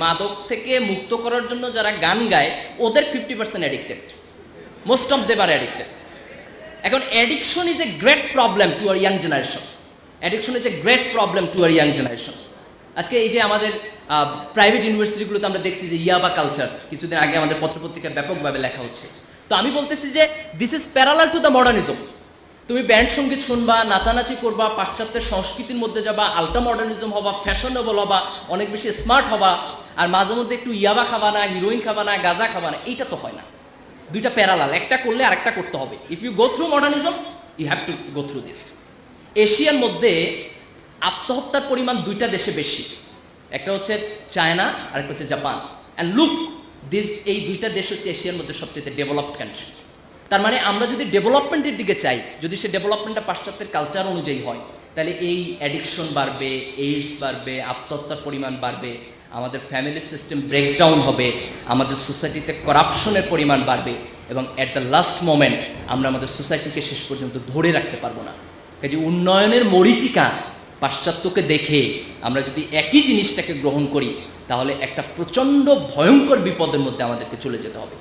মাদক থেকে মুক্ত করার জন্য যারা গান গায় ওদের 50% addicted, most of them are addicted. এখন addiction is a great problem to our young generation, addiction is a great problem to our young generation. আজকে এই যে আমাদের প্রাইভেট ইউনিভার্সিটিগুলোতে আমরা দেখছি যে ইয়াবা কালচার, কিছুদিন আগে আমাদের পত্রপত্রিকায় ব্যাপকভাবে লেখা হচ্ছে। তো আমি বলতেছি যে this is parallel to the modernism. তুমি ব্যান্ড সঙ্গীত শুনবা, নাচানাচি করবা, পাশ্চাত্যের সংস্কৃতির মধ্যে যাবা, আল্ট্রা মডার্নিজম হবা, ফ্যাশনেবল হবা, অনেক বেশি স্মার্ট হবা, আর মাঝে মধ্যে একটু ইয়াবা খাবা না, হিরোইন খাবা না, গাঁজা খাবা না, এইটা তো হয় না। দুইটা প্যারালাল, একটা করলে আরেকটা করতে হবে। If you go through modernism you have to go through this. এশিয়ার মধ্যে আত্মহত্যার পরিমাণ দুইটা দেশে বেশি, একটা হচ্ছে চায়না আর একটা হচ্ছে জাপান। অ্যান্ড লুক দিস, এই দুইটা দেশ হচ্ছে এশিয়ার মধ্যে সবচেয়ে ডেভেলপড কান্ট্রি। তার মানে আমরা যদি ডেভেলপমেন্টের দিকে চাই, যদি সে ডেভেলপমেন্টটা পাশ্চাত্যের কালচার অনুযায়ী হয়, তাহলে এই অ্যাডিকশন বাড়বে, এইডস বাড়বে, আত্মহত্যার পরিমাণ বাড়বে, আমাদের ফ্যামিলি সিস্টেম ব্রেকডাউন হবে, আমাদের সোসাইটিতে করাপশনের পরিমাণ বাড়বে, এবং অ্যাট দ্য লাস্ট মোমেন্ট আমরা আমাদের সোসাইটিকে শেষ পর্যন্ত ধরে রাখতে পারবো না। কাজে উন্নয়নের মরীচিকা পাশ্চাত্যকে দেখে আমরা যদি একই জিনিসটাকে গ্রহণ করি, তাহলে একটা প্রচণ্ড ভয়ঙ্কর বিপদের মধ্যে আমাদেরকে চলে যেতে হবে।